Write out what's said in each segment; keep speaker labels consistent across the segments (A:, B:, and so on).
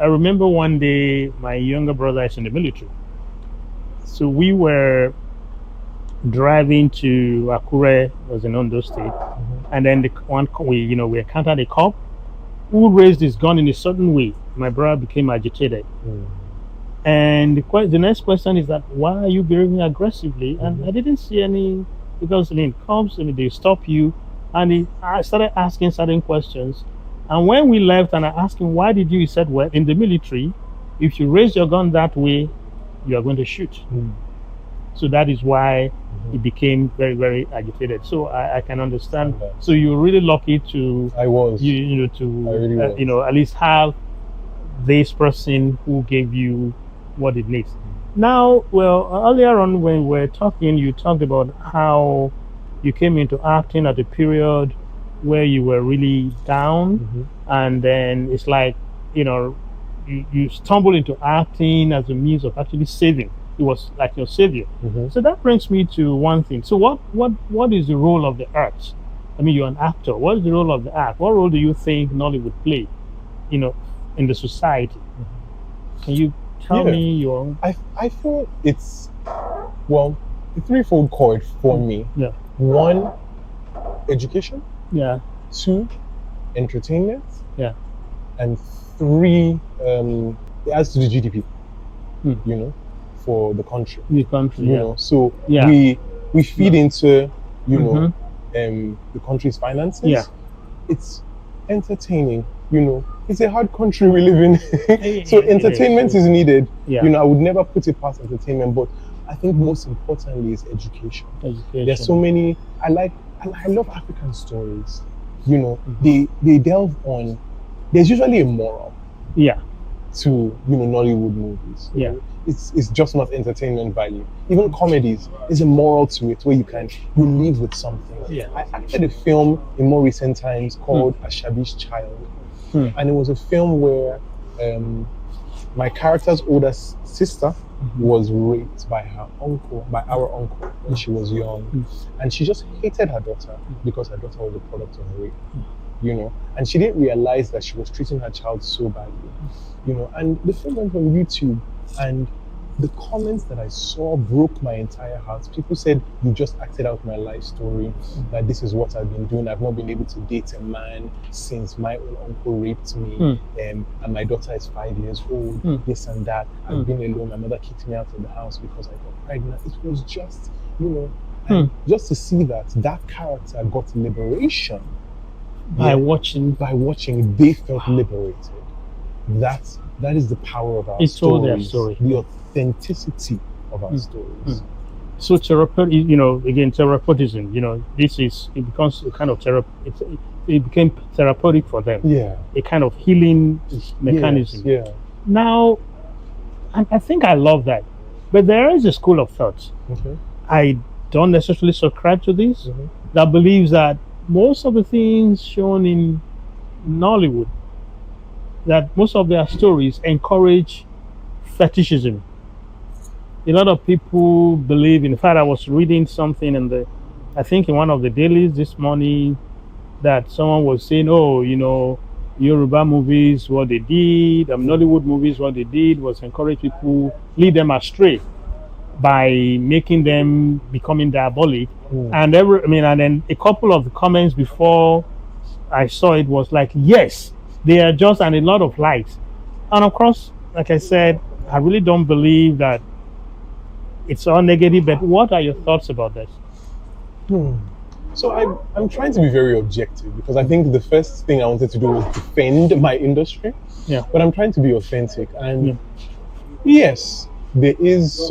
A: I remember one day my younger brother is in the military. So we were driving to Akure, was in Ondo State, and then we encountered a cop who raised his gun in a certain way. My brother became agitated. And the next question is that why are you behaving aggressively? And I didn't see any, because cops, they stop you, and I started asking certain questions. And when we left, and I asked him, why did you? He said, well, in the military, if you raise your gun that way, you are going to shoot. So that is why he became very, very agitated. So I can understand. So you're really lucky to
B: I was.
A: To
B: really was.
A: At least have this person who gave you what it needs. Now, well, earlier on when we were talking, you talked about how you came into acting at a period where you were really down, and then it's like you stumbled into acting as a means of actually saving. It was like your savior. So that brings me to one thing. So what is the role of the arts? I mean, you're an actor. What is the role of the art? What role do you think Nollywood play, in the society? Can you tell me your?
B: I feel it's a threefold chord for me.
A: Yeah.
B: One, education.
A: Yeah.
B: Two, entertainment.
A: Yeah.
B: And three, it adds to the GDP. For the country.
A: The country.
B: So we feed into the country's finances.
A: Yeah.
B: It's entertaining. It's a hard country we live in. So entertainment is needed.
A: Yeah.
B: I would never put it past entertainment, but I think most importantly is education. There's so many. I love African stories. They delve on. There's usually a moral.
A: Yeah.
B: To Nollywood movies.
A: Yeah.
B: It's just not entertainment value. Even comedies, there's a moral to it where you live with something.
A: Yeah.
B: I acted a film in more recent times called Ashabi's Child. And it was a film where my character's older sister was raped by our uncle when she was young. And she just hated her daughter because her daughter was a product of rape. And she didn't realize that she was treating her child so badly. And the film went on YouTube, and the comments that I saw broke my entire heart. People said, you just acted out my life story, that this is what I've been doing. I've not been able to date a man since my own uncle raped me, and my daughter is 5 years old, this and that. I've been alone. My mother kicked me out of the house because I got pregnant. It was just, and just to see that character got liberation
A: by watching,
B: they felt liberated. That is the power of our stories.
A: Told their story.
B: The authenticity of our stories.
A: So therapeutic, again, therapeutism, it becomes a kind of therapy. It became therapeutic for them.
B: Yeah.
A: A kind of healing mechanism.
B: Yes, yeah.
A: Now, I think I love that. But there is a school of thought. I don't necessarily subscribe to this, that believes that most of the things shown in Nollywood, that most of their stories encourage fetishism. A lot of people believe, in fact, I was reading something I think in one of the dailies this morning, that someone was saying, Yoruba movies, what they did, Nollywood movies, what they did was encourage people, lead them astray by making them becoming diabolic. And then a couple of the comments before I saw it was like, yes, they are just, and a lot of likes. And of course, like I said, I really don't believe that it's all negative, but what are your thoughts about this?
B: So I'm trying to be very objective, because I think the first thing I wanted to do was defend my industry.
A: Yeah.
B: But I'm trying to be authentic. And yes, there is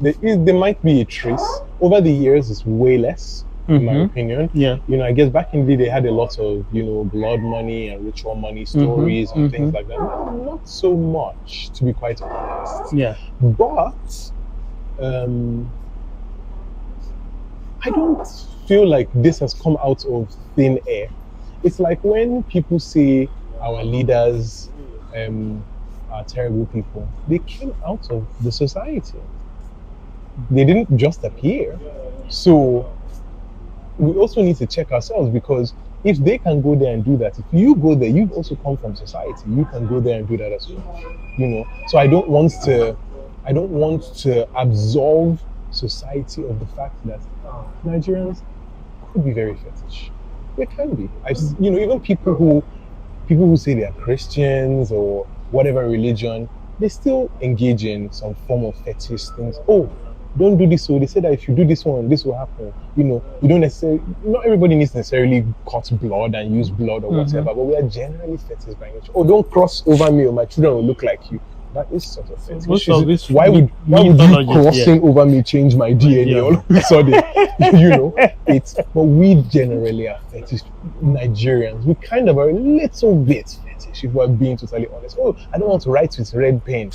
B: there might be a trace. Over the years, it's way less, in my opinion.
A: Yeah.
B: I guess back in the day, they had a lot of, blood money and ritual money stories and things like that. Not so much, to be quite honest.
A: Yeah.
B: But I don't feel like this has come out of thin air. It's like when people say our leaders are terrible people, they came out of the society. They didn't just appear. So we also need to check ourselves, because if they can go there and do that, if you go there, you've also come from society. You can go there and do that as well. So I don't want to absolve society of the fact that Nigerians could be very fetish. They can be. Even people who say they are Christians or whatever religion, they still engage in some form of fetish things. Oh, don't do this. So they say that if you do this one, this will happen. You don't necessarily, not everybody needs to necessarily cut blood and use blood or whatever, but we are generally fetish by nature. Oh, don't cross over me or my children will look like you. That is sort of fetish. Why would you crossing over me change my DNA all of a sudden? But we generally are fetish. Nigerians, we kind of are a little bit fetish if we're being totally honest. Oh, I don't want to write with red pen.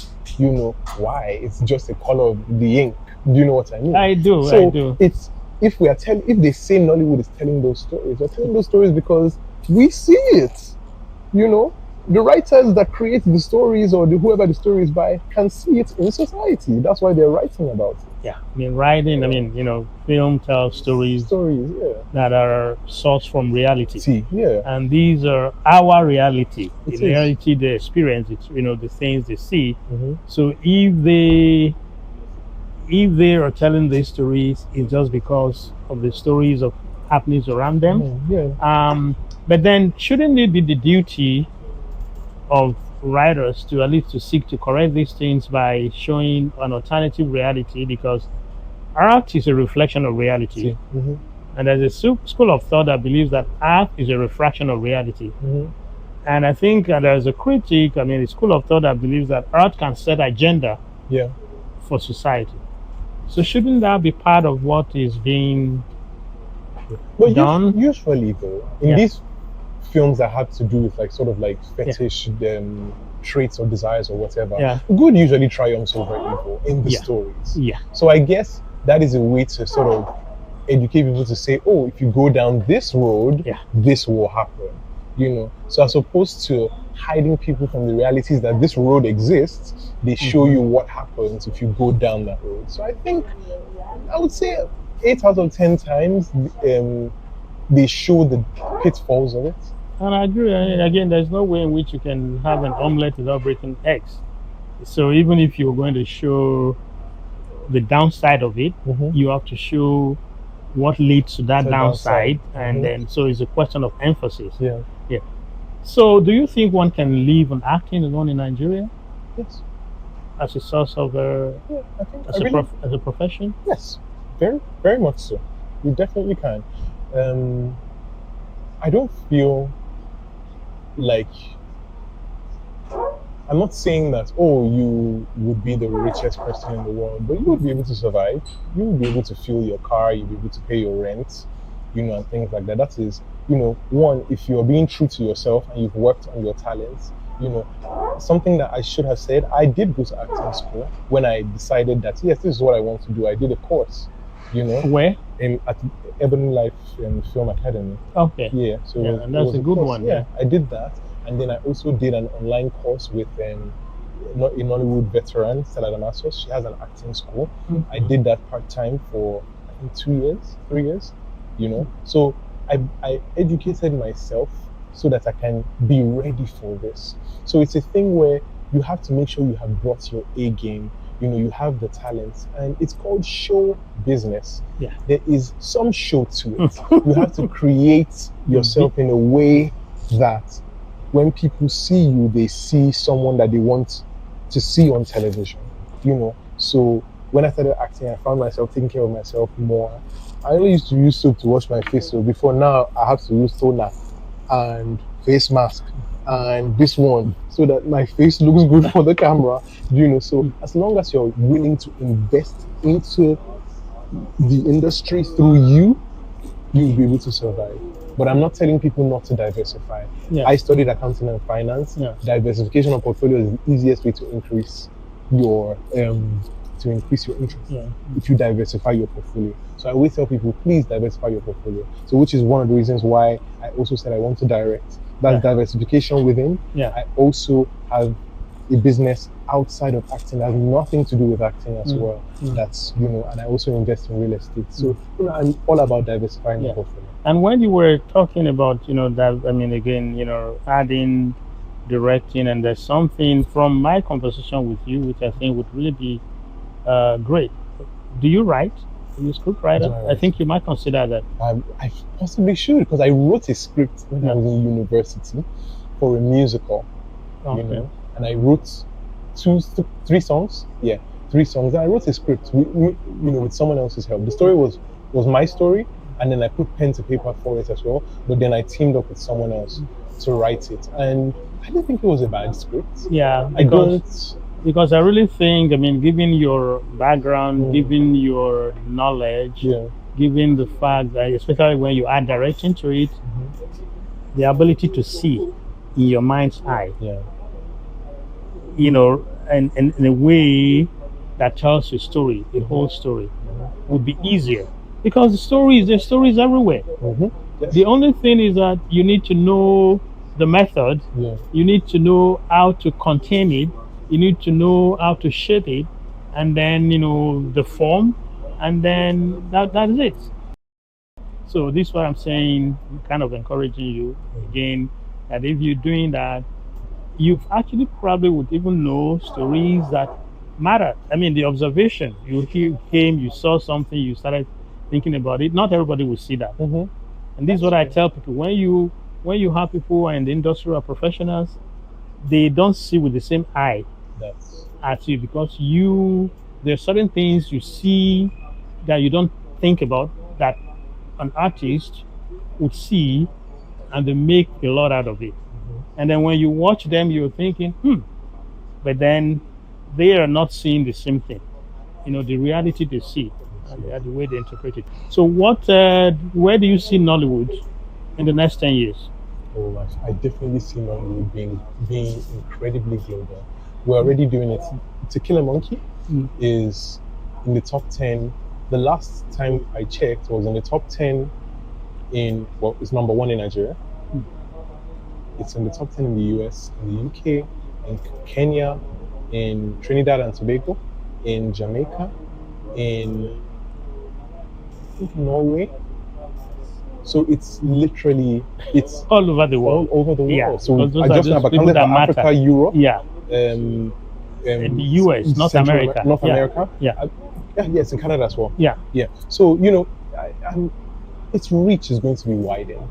B: Why? It's just the color of the ink. Do you know what I mean?
A: I do.
B: So it's if they say Nollywood is telling those stories, we're telling those stories because we see it. The writers that create the stories or whoever the story is by can see it in society. That's why they're writing about it.
A: Yeah, film tells stories that are sourced from reality. And these are our reality. The reality they experience, it's the things they see. So if they are telling these stories, it's just because of the stories of happenings around them. But then shouldn't it be the duty of writers to at least to seek to correct these things by showing an alternative reality, because art is a reflection of reality. And there's a school of thought that believes that art is a refraction of reality. And I think there's a critique, a school of thought that believes that art can set agenda for society. So shouldn't that be part of what is being done?
B: Usually though, in these films that have to do with fetish traits or desires or whatever, good usually triumphs over evil in the stories. So I guess that is a way to sort of educate people to say, oh, if you go down this road, this will happen. So as opposed to hiding people from the realities that this road exists, they show you what happens if you go down that road. So I would say 8 out of 10 times they show the pitfalls of it.
A: And I agree. Again, there's no way in which you can have an omelette without breaking eggs. So even if you're going to show the downside of it, you have to show what leads to that downside. And then, so it's a question of emphasis. So do you think one can live on acting alone in Nigeria?
B: Yes.
A: As a source of as a profession?
B: Yes, very, very much so. You definitely can. I don't feel like, I'm not saying that, oh, you would be the richest person in the world, but you would be able to survive. You would be able to fuel your car, you'd be able to pay your rent, and things like that. That is, one, if you're being true to yourself and you've worked on your talents, something that I should have said, I did go to acting school when I decided that, yes, this is what I want to do. I did a course,
A: Where?
B: At Ebony Life Film Academy.
A: Okay.
B: Yeah, so
A: and that's a good one.
B: Yeah, I did that. And then I also did an online course with a Nollywood veteran, Stella Damasus. She has an acting school. I did that part-time for, I think, 3 years, So I educated myself so that I can be ready for this. So it's a thing where you have to make sure you have brought your A game. You have the talents, and it's called show business. There is some show to it. You have to create yourself in a way that when people see you, they see someone that they want to see on television. So when I started acting, I found myself taking care of myself more. I only used to use soap to wash my face, so before now I have to use toner and face mask and this one so that my face looks good for the camera. So as long as you're willing to invest into the industry through you'll be able to survive. But I'm not telling people not to diversify. I studied accounting and finance. Diversification of portfolio is the easiest way to increase your interest if you diversify your portfolio. So I always tell people, please diversify your portfolio. So which is one of the reasons why I also said I want to direct. That's diversification within. I also have a business outside of acting that has nothing to do with acting as well.
A: Mm.
B: That's, you know, and I also invest in real estate. So, you know, I'm all about diversifying my portfolio.
A: And when you were talking about, you know, that, I mean, again, you know, adding, directing, and there's something from my conversation with you, which I think would really be great. Do you write? Are you a script writer?
B: Do I write?
A: I think you might consider that.
B: I possibly should, because I wrote a script when I was in university for a musical, you know, and I wrote three songs. Yeah, 3 songs. And I wrote a script, you know, with someone else's help. The story was my story, and then I put pen to paper for it as well. But then I teamed up with someone else to write it, and I don't think it was a bad script.
A: Yeah, because I really think, I mean, given your background, given your knowledge, given the fact that, especially when you add direction to it, the ability to see in your mind's eye, you know, and in a way that tells your story, the whole story, would be easier. Because there's stories everywhere.
B: Yes.
A: The only thing is that you need to know the method, you need to know how to contain it, you need to know how to shape it, and then, you know, the form, and then that is it. So this is what I'm saying, kind of encouraging you again, that if you're doing that, you actually probably would even know stories that matter. I mean, the observation, you came, you saw something, you started thinking about it. Not everybody will see that. And this is what I tell people: when you have people who are in the industry or professionals, they don't see with the same eye at you, because there are certain things you see that you don't think about, that an artist would see, and they make a lot out of it. And then when you watch them, you're thinking, but then they are not seeing the same thing. You know, the reality they see, and the way they interpret it. So where do you see Nollywood in the next 10 years?
B: Oh, I definitely see Nollywood being incredibly global. We're already doing it. To Kill a Monkey is in the top 10. The last time I checked was in the top 10 it's number 1 in Nigeria. It's in the top 10 in the US, in the UK, in Kenya, in Trinidad and Tobago, in Jamaica, in Norway. So it's literally, it's
A: all over the world.
B: All over the world.
A: Yeah,
B: so I just have accounted for Africa, Europe,
A: in the US, North America.
B: America. Yes, in Canada as well. Yeah. So, you know, its reach is going to be widened.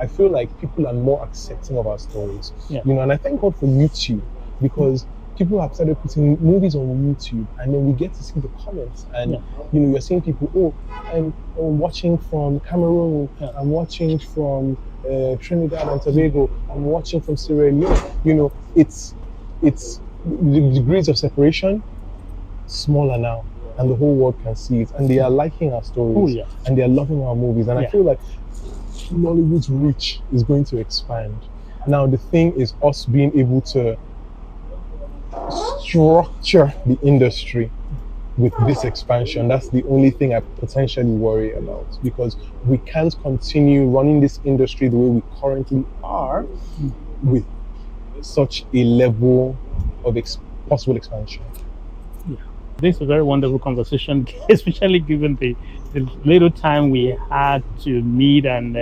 B: I feel like people are more accepting of our stories. You know, and I thank God for YouTube, because people have started putting movies on YouTube, and then we get to see the comments, and you know, you're seeing people, I'm watching from Cameroon, I'm watching from Trinidad and Tobago, I'm watching from Sierra Leone. You know, it's the degrees of separation smaller now, and the whole world can see it, and they are liking our stories, and they are loving our movies, and I feel like Nollywood's reach is going to expand. Now the thing is us being able to structure the industry with this expansion. That's the only thing I potentially worry about, because we can't continue running this industry the way we currently are with such a level of possible expansion.
A: This is a very wonderful conversation, especially given the little time we had to meet, and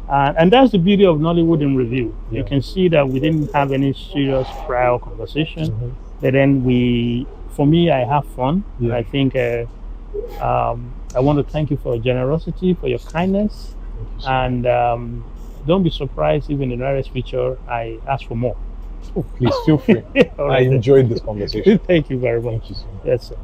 A: that's the beauty of Nollywood in Review. You can see that we didn't have any serious prior conversation, but then for me, I have fun. I think I want to thank you for your generosity, for your kindness, and don't be surprised if in the nearest future I ask for more.
B: Oh, please feel free. I enjoyed this conversation.
A: Thank you very much.
B: Thank you so much.
A: Yes, sir.